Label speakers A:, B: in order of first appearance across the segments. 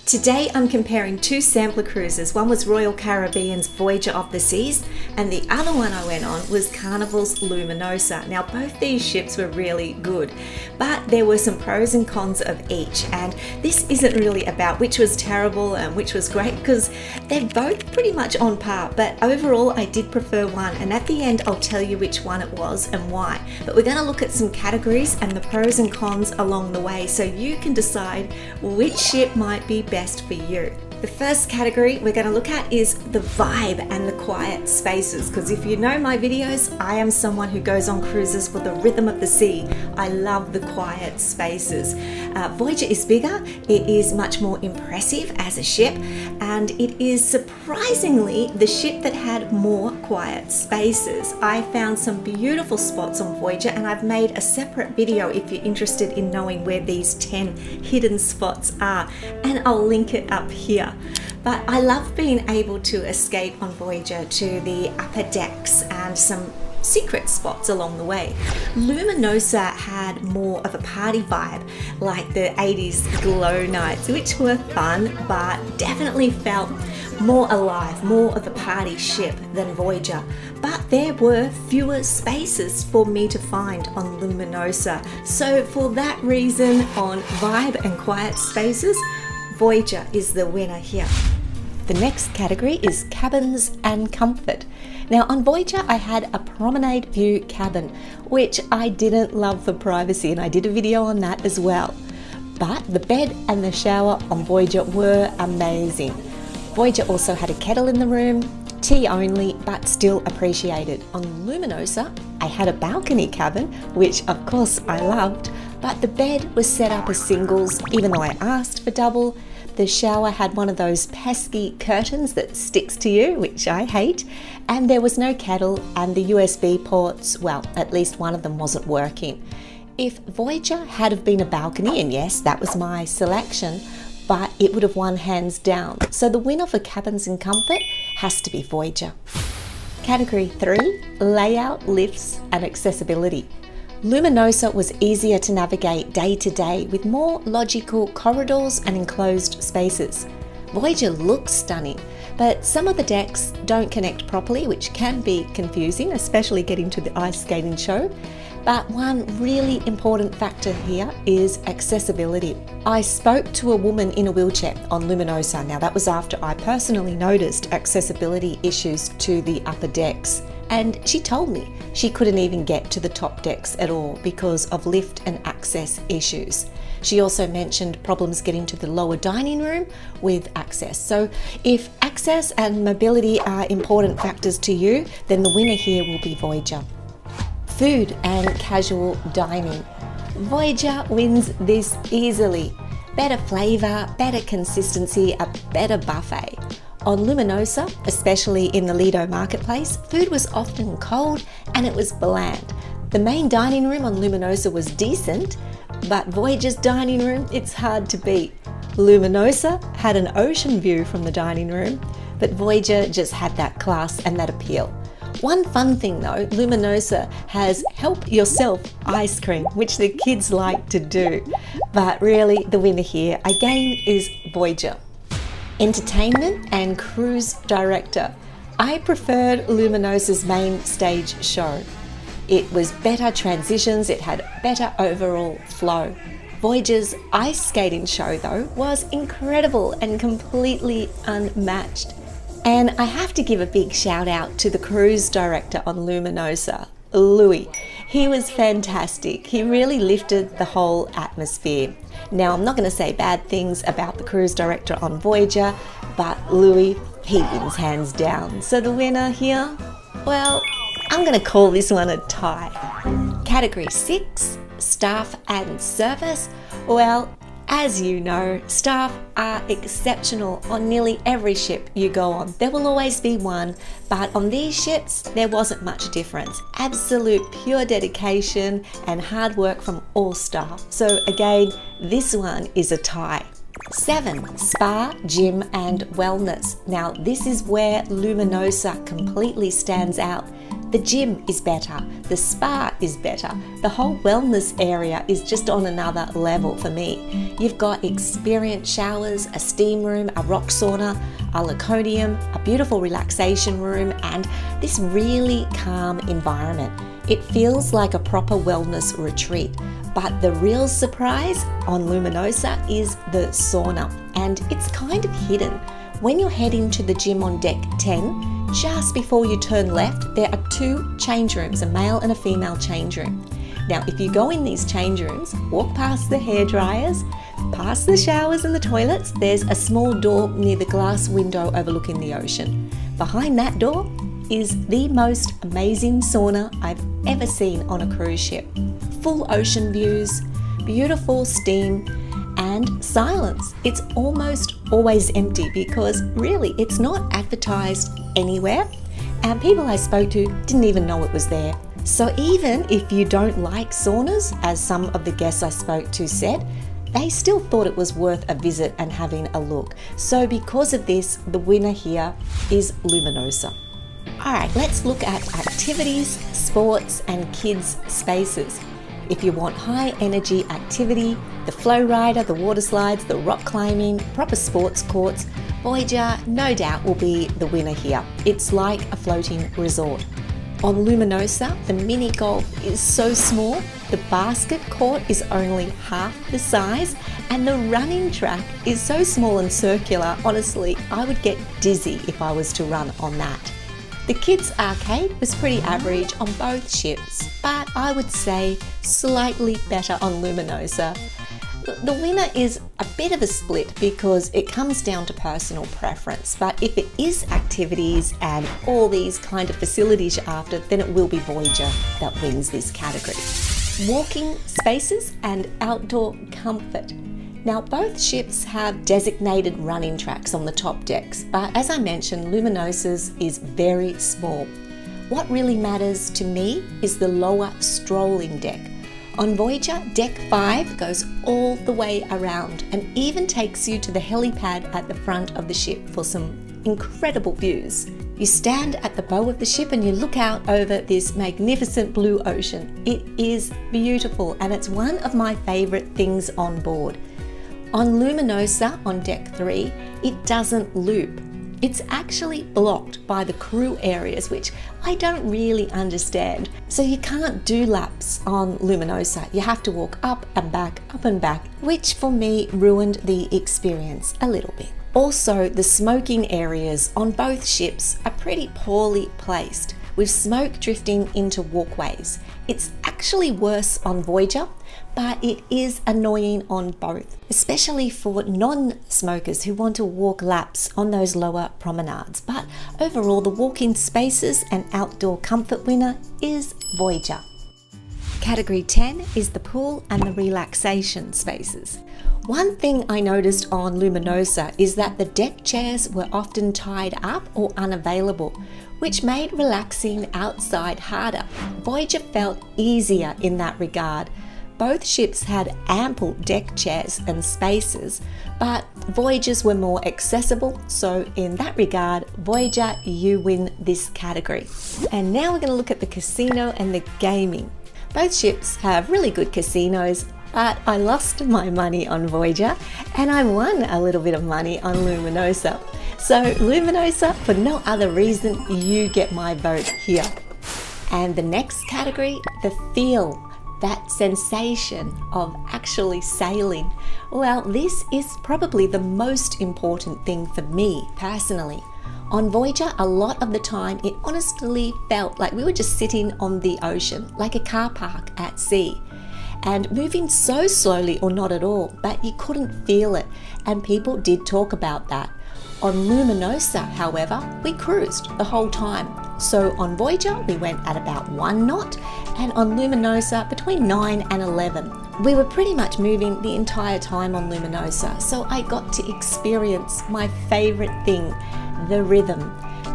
A: Today I'm comparing two sampler cruises. One was Royal Caribbean's Voyager of the Seas, and the other one I went on was Carnival's Luminosa. Now both these ships were really good, but there were some pros and cons of each, and this isn't really about which was terrible and which was great, because they're both pretty much on par, but overall I did prefer one, and at the end I'll tell you which one it was and why. But we're going to look at some categories and the pros and cons along the way, so you can decide which ship might be best for you. The first category we're going to look at is the vibe and the quiet spaces, because if you know my videos, I am someone who goes on cruises for the rhythm of the sea. I love the quiet spaces. Voyager is bigger, it is much more impressive as a ship, and it is surprisingly the ship that had more quiet spaces. I found some beautiful spots on Voyager, and I've made a separate video if you're interested in knowing where these 10 hidden spots are, and I'll link it up here. But I love being able to escape on Voyager to the upper decks and some secret spots along the way. Luminosa had more of a party vibe, like the 80s glow nights, which were fun, but definitely felt more alive, more of a party ship than Voyager. But there were fewer spaces for me to find on Luminosa. So for that reason, on vibe and quiet spaces, Voyager is the winner here. The next category is cabins and comfort. Now on Voyager I had a promenade view cabin, which I didn't love for privacy, and I did a video on that as well. But the bed and the shower on Voyager were amazing. Voyager also had a kettle in the room, tea only, but still appreciated. On Luminosa I had a balcony cabin, which of course I loved, but the bed was set up as singles even though I asked for double. The shower had one of those pesky curtains that sticks to you, which I hate, and there was no kettle, and the USB ports, well, at least one of them wasn't working. If Voyager had have been a balcony, and yes, that was my selection, but it would have won hands down. So the winner for cabins and comfort has to be Voyager. Category 3, layout, lifts and accessibility. Luminosa was easier to navigate day to day with more logical corridors and enclosed spaces. Voyager looks stunning, but some of the decks don't connect properly, which can be confusing, especially getting to the ice skating show. But one really important factor here is accessibility. I spoke to a woman in a wheelchair on Luminosa. Now that was after I personally noticed accessibility issues to the upper decks. And she told me she couldn't even get to the top decks at all because of lift and access issues. She also mentioned problems getting to the lower dining room with access. So if access and mobility are important factors to you, then the winner here will be Voyager. Food and casual dining. Voyager wins this easily. Better flavour, better consistency, a better buffet. On Luminosa, especially in the Lido marketplace, food was often cold and it was bland. The main dining room on Luminosa was decent, but Voyager's dining room, it's hard to beat. Luminosa had an ocean view from the dining room, but Voyager just had that class and that appeal. One fun thing though, Luminosa has help yourself ice cream, which the kids like to do. But really the winner here again is Voyager. Entertainment and cruise director. I preferred Luminosa's main stage show. It was better transitions, it had better overall flow. Voyager's ice skating show though was incredible and completely unmatched. And I have to give a big shout out to the cruise director on Luminosa, Louis. He was fantastic. He really lifted the whole atmosphere. Now, I'm not going to say bad things about the cruise director on Voyager, but Louis, he wins hands down. So the winner here, well, I'm going to call this one a tie. Category 6, staff and service. Well, as you know, staff are exceptional on nearly every ship you go on. There will always be one, but on these ships, there wasn't much difference. Absolute pure dedication and hard work from all staff. So again, this one is a tie. 7, spa, gym and wellness. Now this is where Luminosa completely stands out. The gym is better, the spa is better, the whole wellness area is just on another level for me. You've got experienced showers, a steam room, a rock sauna, a laconium, a beautiful relaxation room, and this really calm environment. It feels like a proper wellness retreat. But the real surprise on Luminosa is the sauna, and it's kind of hidden. When you're heading to the gym on deck 10, just before you turn left, there are 2 change rooms, a male and a female change room. Now, if you go in these change rooms, walk past the hair dryers, past the showers and the toilets, there's a small door near the glass window overlooking the ocean. Behind that door is the most amazing sauna I've ever seen on a cruise ship. Full ocean views, beautiful steam, and silence. It's almost always empty because really it's not advertised anywhere, and people I spoke to didn't even know it was there. So even if you don't like saunas, as some of the guests I spoke to said, they still thought it was worth a visit and having a look. So because of this, the winner here is Luminosa. Alright, let's look at activities, sports and kids spaces. If you want high energy activity, the flow rider, the water slides, the rock climbing, proper sports courts, Voyager no doubt will be the winner here. It's like a floating resort. On Luminosa, the mini golf is so small, the basket court is only half the size, and the running track is so small and circular, honestly, I would get dizzy if I was to run on that. The kids' arcade was pretty average on both ships, but I would say slightly better on Luminosa. The winner is a bit of a split because it comes down to personal preference, but if it is activities and all these kind of facilities you're after, then it will be Voyager that wins this category. Walking spaces and outdoor comfort. Now, both ships have designated running tracks on the top decks, but as I mentioned, Luminosa's is very small. What really matters to me is the lower strolling deck. On Voyager, deck 5 goes all the way around and even takes you to the helipad at the front of the ship for some incredible views. You stand at the bow of the ship and you look out over this magnificent blue ocean. It is beautiful and it's one of my favorite things on board. On Luminosa, on deck 3, it doesn't loop. It's actually blocked by the crew areas, which I don't really understand. So you can't do laps on Luminosa. You have to walk up and back, which for me ruined the experience a little bit. Also, the smoking areas on both ships are pretty poorly placed, with smoke drifting into walkways. It's actually worse on Voyager, but it is annoying on both, especially for non-smokers who want to walk laps on those lower promenades. But overall, the walking spaces and outdoor comfort winner is Voyager. Category 10 is the pool and the relaxation spaces. One thing I noticed on Luminosa is that the deck chairs were often tied up or unavailable, which made relaxing outside harder. Voyager felt easier in that regard. Both ships had ample deck chairs and spaces, but Voyager's were more accessible, so in that regard, Voyager, you win this category. And now we're going to look at the casino and the gaming. Both ships have really good casinos, but I lost my money on Voyager and I won a little bit of money on Luminosa. So Luminosa, for no other reason, you get my vote here. And the next category, the feel, that sensation of actually sailing. Well, this is probably the most important thing for me personally. On Voyager, a lot of the time, it honestly felt like we were just sitting on the ocean, like a car park at sea, and moving so slowly or not at all, but you couldn't feel it, and people did talk about that. On Luminosa, however, we cruised the whole time. So on Voyager, we went at about 1 knot, and on Luminosa, between 9 and 11. We were pretty much moving the entire time on Luminosa, so I got to experience my favorite thing, the rhythm,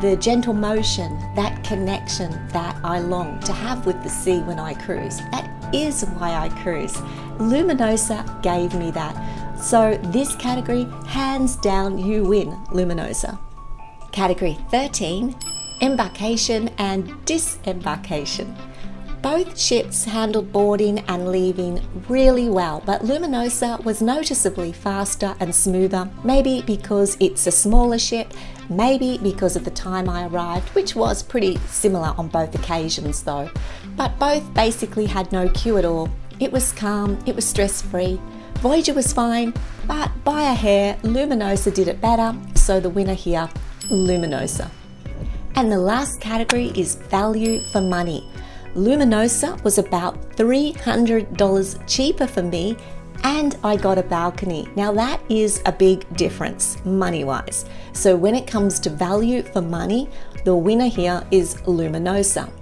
A: the gentle motion, that connection that I long to have with the sea when I cruise. That is why I cruise. Luminosa gave me that. So this category, hands down, you win, Luminosa. Category 13, Embarkation and Disembarkation. Both ships handled boarding and leaving really well, but Luminosa was noticeably faster and smoother, maybe because it's a smaller ship, maybe because of the time I arrived, which was pretty similar on both occasions though. But both basically had no queue at all. It was calm, it was stress-free. Voyager was fine, but by a hair, Luminosa did it better, so the winner here, Luminosa. And the last category is value for money. Luminosa was about $300 cheaper for me, and I got a balcony. Now that is a big difference money-wise. So when it comes to value for money, the winner here is Luminosa.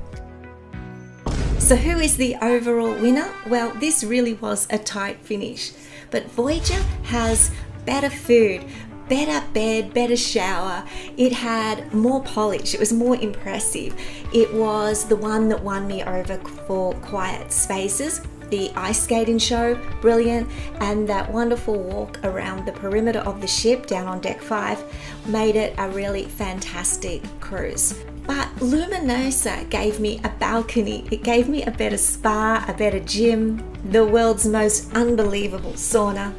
A: So who is the overall winner? Well, this really was a tight finish, but Voyager has better food, better bed, better shower. It had more polish. It was more impressive. It was the one that won me over for quiet spaces. The ice skating show, brilliant, and that wonderful walk around the perimeter of the ship down on deck 5 made it a really fantastic cruise. But Luminosa gave me a balcony. It gave me a better spa, a better gym, the world's most unbelievable sauna.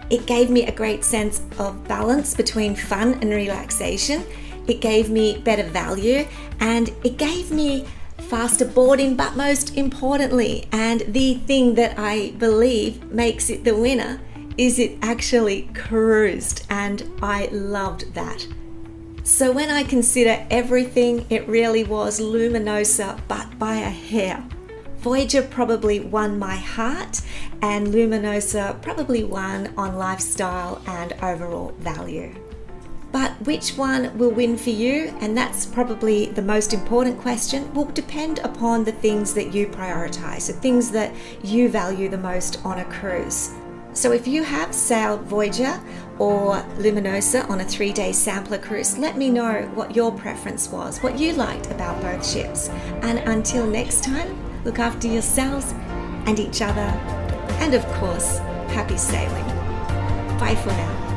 A: It gave me a great sense of balance between fun and relaxation. It gave me better value, and it gave me faster boarding, but most importantly, and the thing that I believe makes it the winner, is it actually cruised, and I loved that. So when I consider everything, it really was Luminosa, but by a hair. Voyager probably won my heart, and Luminosa probably won on lifestyle and overall value. But which one will win for you? And that's probably the most important question. Will depend upon the things that you prioritize, the things that you value the most on a cruise. So if you have sailed Voyager or Luminosa on a 3-day sampler cruise, let me know what your preference was, what you liked about both ships. And until next time, look after yourselves and each other, and of course, happy sailing. Bye for now.